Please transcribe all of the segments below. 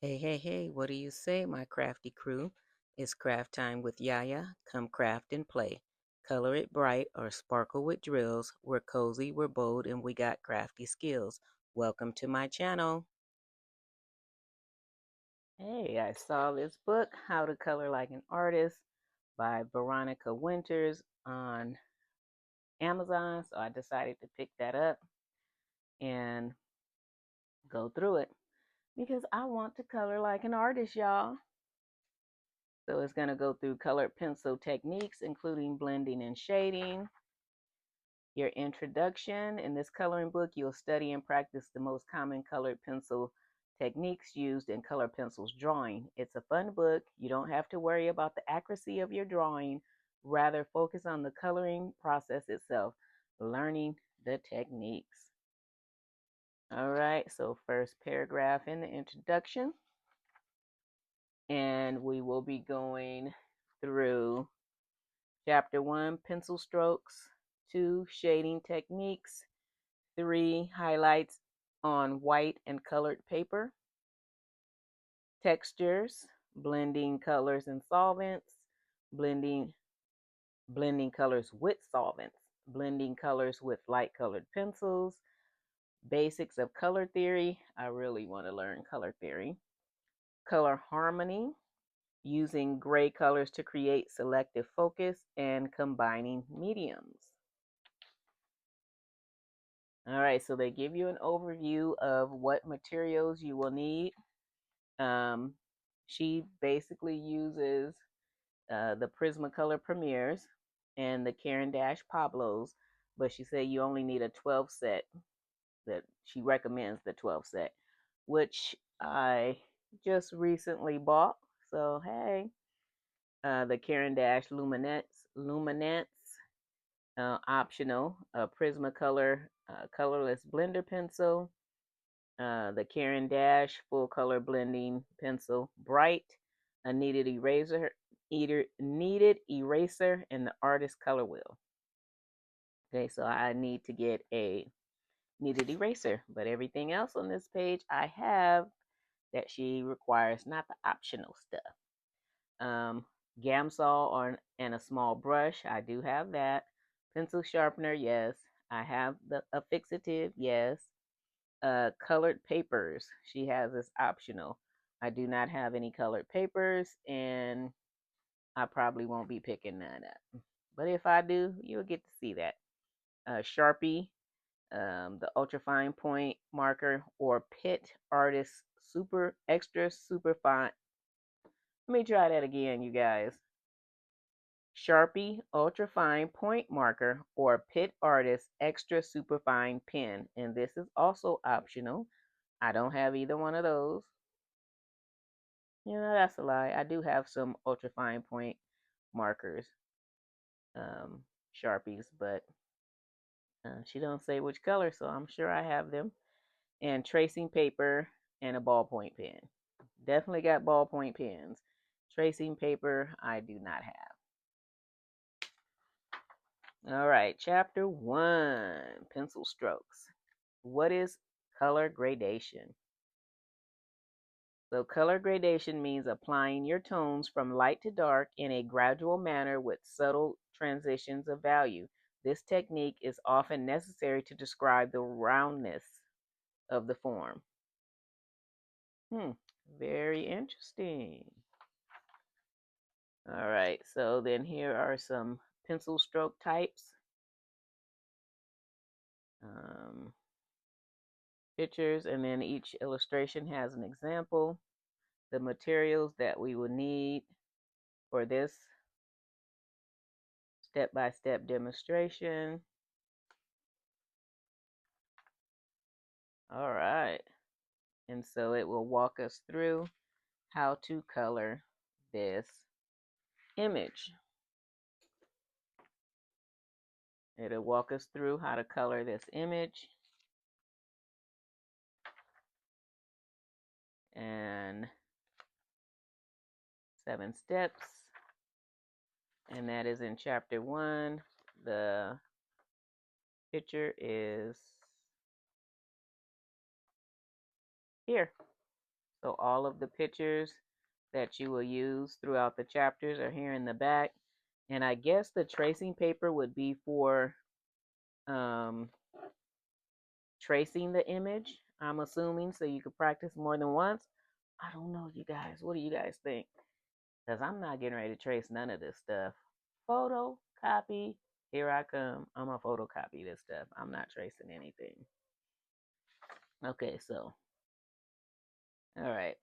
Hey, hey, hey, what do you say, my crafty crew? It's craft time with Yaya. Come craft and play. Color it bright or sparkle with drills. We're cozy, we're bold, and we got crafty skills. Welcome to my channel. Hey, I saw this book, How to Color Like an Artist by Veronica on Amazon. So I decided to pick that up and go through it because I want to color like an artist, y'all. So it's going to go through colored pencil techniques, including blending and shading. Your introduction. In this coloring book, you'll study and practice the most common colored pencil techniques used in color pencils drawing. It's a fun book. You don't have to worry about the accuracy of your drawing. Rather, focus on the coloring process itself, learning the techniques. All right, so first paragraph in the introduction. And we will be going through Chapter 1, pencil strokes. 2, shading techniques. 3, highlights on white and colored paper. Textures, blending colors and solvents. Blending colors with solvents. Blending colors with light colored pencils. Basics of color theory. I really want to learn color theory. Color harmony, using gray colors to create selective focus and combining mediums. All right, so they give you an overview of what materials you will need. She basically uses the Prismacolor Premieres and the Caran Dash Pablos, but she said you only need a 12 set. That she recommends the 12 set, which I just recently bought. So hey, the Caran Dash Luminance, optional, Prismacolor colorless blender pencil, the Caran Dash full color blending pencil, bright, a needed eraser, and the artist color wheel. Okay, so I need to get a needed eraser, but everything else on this page I have that she requires, not the optional stuff. Um, Gamsol and a small brush, I do have that. Pencil sharpener, yes. I have the affixative, yes. Colored papers, she has as optional. I do not have any colored papers, and I probably won't be picking that up. But if I do, you'll get to see that. Sharpie, the ultrafine point marker, or Pit Artist Super Extra Super Fine. Let me try that again, you guys. Sharpie ultrafine point marker or Pit Artist extra superfine pen, and this is also optional. I don't have either one of those. You know, that's a lie. I do have some ultrafine point markers, Sharpies, but she don't say which color, so I'm sure I have them. And tracing paper and a ballpoint pen. Definitely got ballpoint pens. Tracing paper, I do not have. All right, chapter 1, pencil strokes. What is color gradation? So color gradation means applying your tones from light to dark in a gradual manner with subtle transitions of value. This technique is often necessary to describe the roundness of the form. Very interesting. All right, so then here are some pencil stroke types. Pictures, and then each illustration has an example. The materials that we will need for this step-by-step demonstration. All right, and so it will walk us through how to color this image. It'll walk us through how to color this image. And 7 steps. And that is in chapter 1. The picture is here. So all of the pictures that you will use throughout the chapters are here in the back. And I guess the tracing paper would be for um, tracing the image, I'm assuming, so you could practice more than once. I don't know, you guys. What do you guys think? Because I'm not getting ready to trace none of this stuff. Photocopy. Here I come. I'm going to photocopy this stuff. I'm not tracing anything. Okay, so, all right.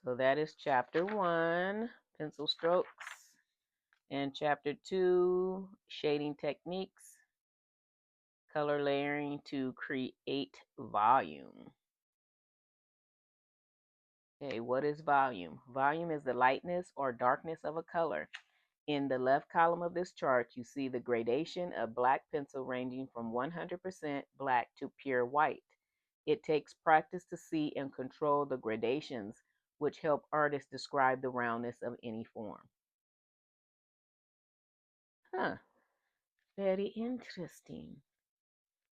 So that is chapter 1, pencil strokes. And chapter 2, shading techniques, color layering to create volume. Okay, what is volume? Volume is the lightness or darkness of a color. In the left column of this chart, you see the gradation of black pencil ranging from 100% black to pure white. It takes practice to see and control the gradations, which help artists describe the roundness of any form. Huh, very interesting.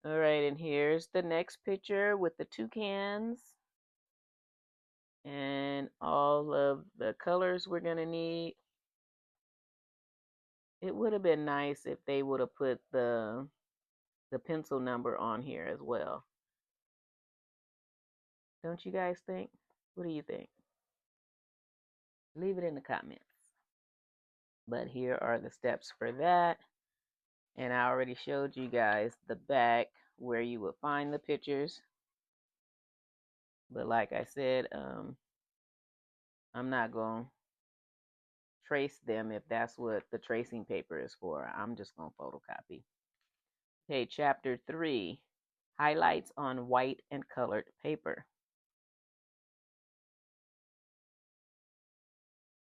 All right, and here's the next picture with the toucans and all of the colors we're going to need. It would have been nice if they would have put the pencil number on here as well. Don't you guys think? What do you think? Leave it in the comments. But here are the steps for that. And I already showed you guys the back where you would find the pictures. But like I said, I'm not going to trace them if that's what the tracing paper is for. I'm just going to photocopy. Okay, chapter 3, highlights on white and colored paper.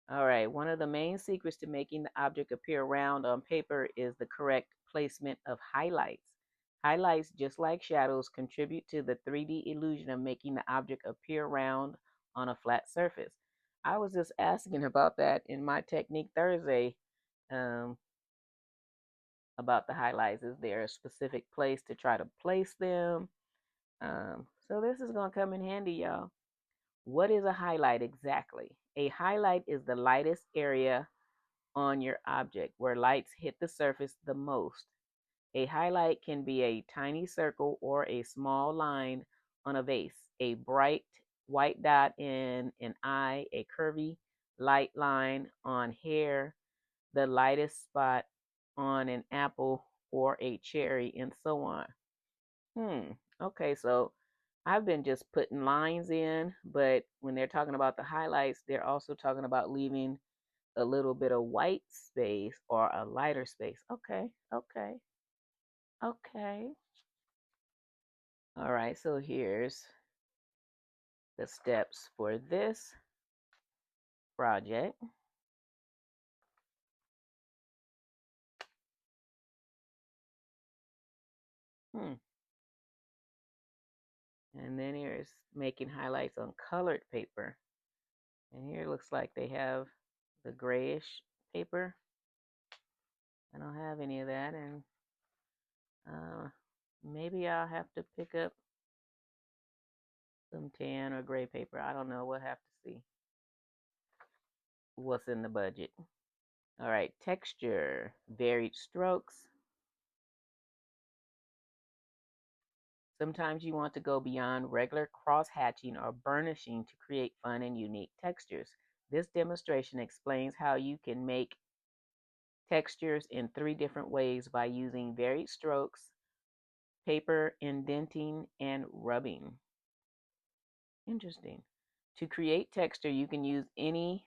All right, one of the main secrets to making the object appear round on paper is the correct placement of highlights. Highlights, just like shadows, contribute to the 3D illusion of making the object appear round on a flat surface. I was just asking about that in my Technique Thursday um, about the highlights. Is there a specific place to try to place them? So this is going to come in handy, y'all. What is a highlight exactly? A highlight is the lightest area on your object where lights hit the surface the most. A highlight can be a tiny circle or a small line on a vase, a bright white dot in an eye, a curvy light line on hair, the lightest spot on an apple or a cherry, and so on. Okay, so I've been just putting lines in, but when they're talking about the highlights, they're also talking about leaving a little bit of white space or a lighter space. Okay, okay, okay. All right, so here's the steps for this project. And then here's making highlights on colored paper. And here it looks like they have the grayish paper. I don't have any of that, and maybe I'll have to pick up some tan or gray paper. I don't know. We'll have to see what's in the budget. All right, texture, varied strokes. Sometimes you want to go beyond regular cross-hatching or burnishing to create fun and unique textures. This demonstration explains how you can make textures in 3 different ways by using varied strokes, paper indenting, and rubbing. Interesting. To create texture, you can use any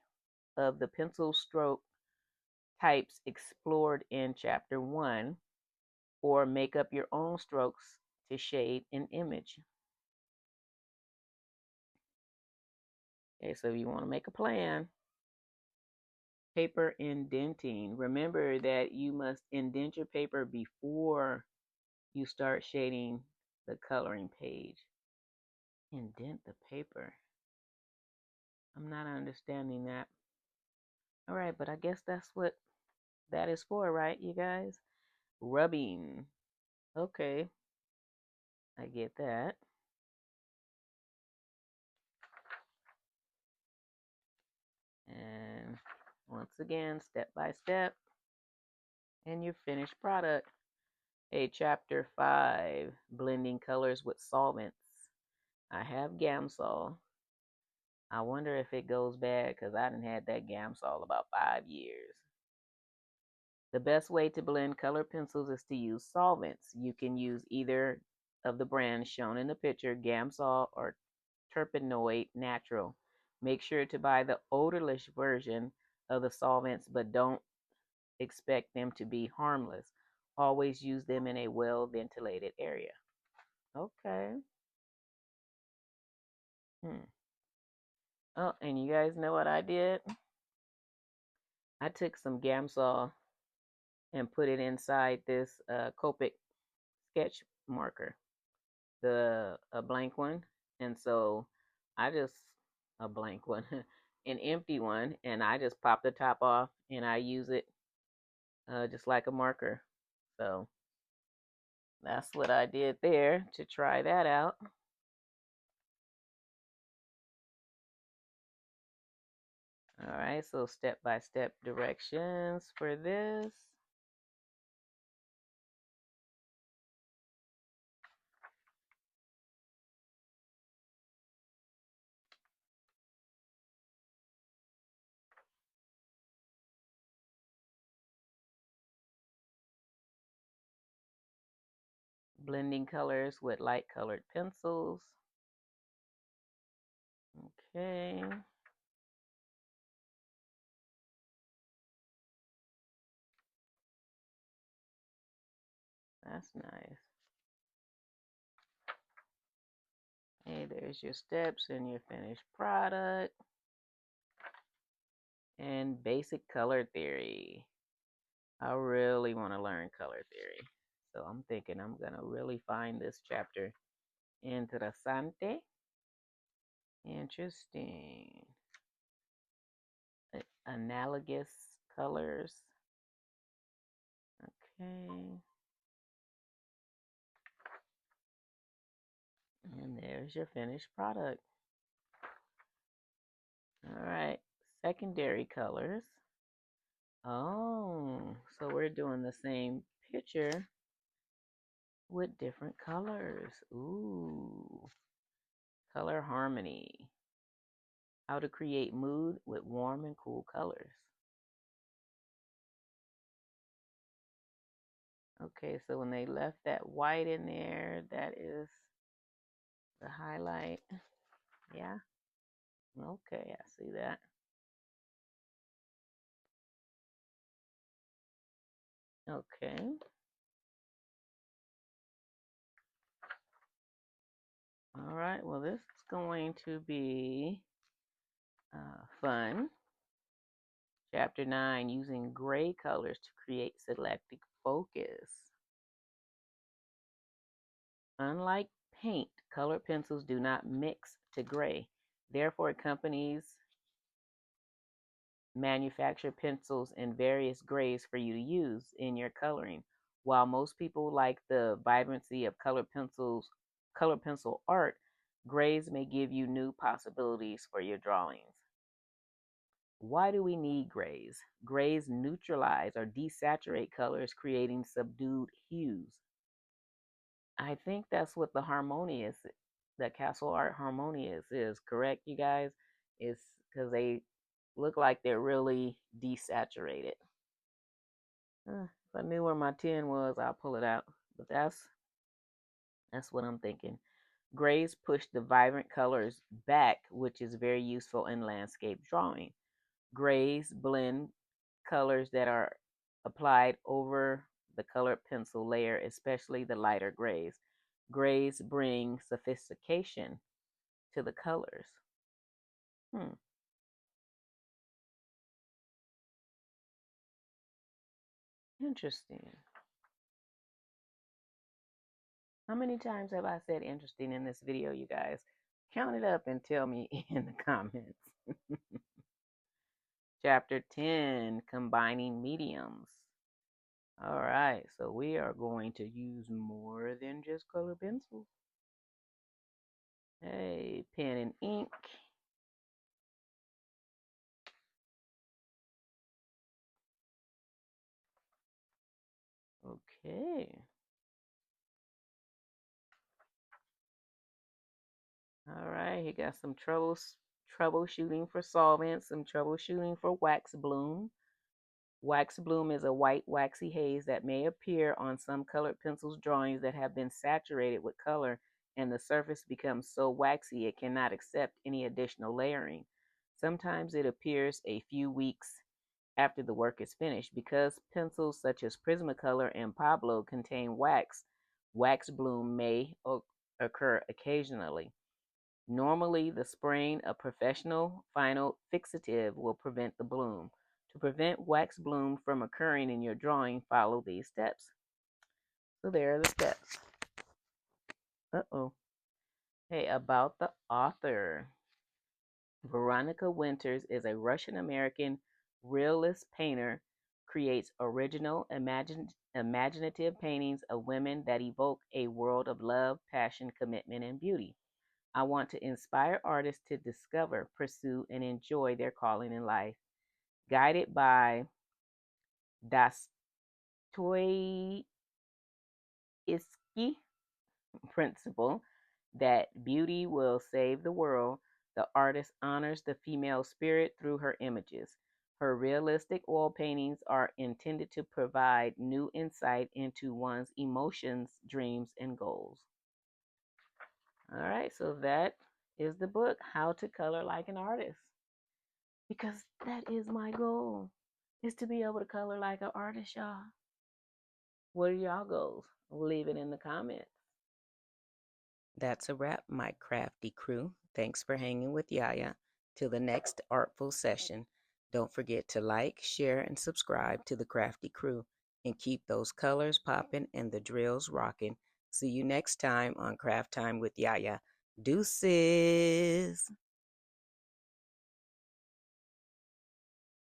of the pencil stroke types explored in chapter 1 or make up your own strokes to shade an image. Okay, so if you want to make a plan, paper indenting. Remember that you must indent your paper before you start shading the coloring page. Indent the paper. I'm not understanding that. All right, but I guess that's what that is for, right, you guys? Rubbing. Okay, I get that. once again, step by step, and your finished product. Hey, chapter 5, blending colors with solvents. I have Gamsol. I wonder if it goes bad because I done had that Gamsol about 5 years. The best way to blend color pencils is to use solvents. You can use either of the brands shown in the picture, Gamsol or Terpenoid Natural. Make sure to buy the odorless version of the solvents, but don't expect them to be harmless. Always use them in a well-ventilated area. Okay. Oh, and you guys know what I did? I took some Gamsol and put it inside this Copic sketch marker, the a blank one, and so I just a blank one, an empty one, and I just pop the top off and I use it just like a marker. So that's what I did there to try that out. All right, so step-by-step directions for this. Blending colors with light colored pencils. Okay. That's nice. Hey, there's your steps and your finished product. And basic color theory. I really want to learn color theory. So I'm thinking I'm going to really find this chapter interesante. Interesting. Analogous colors. Okay. And there's your finished product. All right. Secondary colors. Oh, so we're doing the same picture with different colors. Ooh. Color harmony. How to create mood with warm and cool colors. Okay, so when they left that white in there, that is the highlight. Yeah. Okay, I see that. Okay. All right, well, this is going to be fun. Chapter 9, using gray colors to create selective focus. Unlike paint, colored pencils do not mix to gray. Therefore, companies manufacture pencils in various grays for you to use in your coloring. While most people like the vibrancy of color pencil art, grays may give you new possibilities for your drawings. Why do we need grays? Grays neutralize or desaturate colors, creating subdued hues. I think that's what the harmonious, the Castle Art harmonious is, correct, you guys? It's because they look like they're really desaturated. If I knew where my 10 was, I'll pull it out. But that's what I'm thinking. Grays push the vibrant colors back, which is very useful in landscape drawing. Grays blend colors that are applied over the colored pencil layer, especially the lighter grays. Grays bring sophistication to the colors. Interesting. How many times have I said interesting in this video, you guys? Count it up and tell me in the comments. Chapter 10, combining mediums. All right, so we are going to use more than just color pencils. Hey, pen and ink. Okay. All right. He got some troubleshooting for solvents, some troubleshooting for wax bloom. Wax bloom is a white, waxy haze that may appear on some colored pencils drawings that have been saturated with color, and the surface becomes so waxy it cannot accept any additional layering. Sometimes it appears a few weeks after the work is finished. Because pencils such as Prismacolor and Pablo contain wax, wax bloom may occur occasionally. Normally, the spraying of professional final fixative will prevent the bloom. To prevent wax bloom from occurring in your drawing, follow these steps. So there are the steps. Uh-oh. Hey, about the author. Veronica Winters is a Russian-American realist painter, creates original, imaginative paintings of women that evoke a world of love, passion, commitment, and beauty. I want to inspire artists to discover, pursue, and enjoy their calling in life. Guided by Dostoevsky principle that beauty will save the world, the artist honors the female spirit through her images. Her realistic oil paintings are intended to provide new insight into one's emotions, dreams, and goals. All right, so that is the book, How to Color Like an Artist. Because that is my goal, is to be able to color like an artist, y'all. What are y'all goals? Leave it in the comments. That's a wrap, my crafty crew. Thanks for hanging with Yaya. Till the next artful session, don't forget to like, share, and subscribe to the crafty crew. And keep those colors popping and the drills rocking. See you next time on Craft Time with Yaya. Deuces.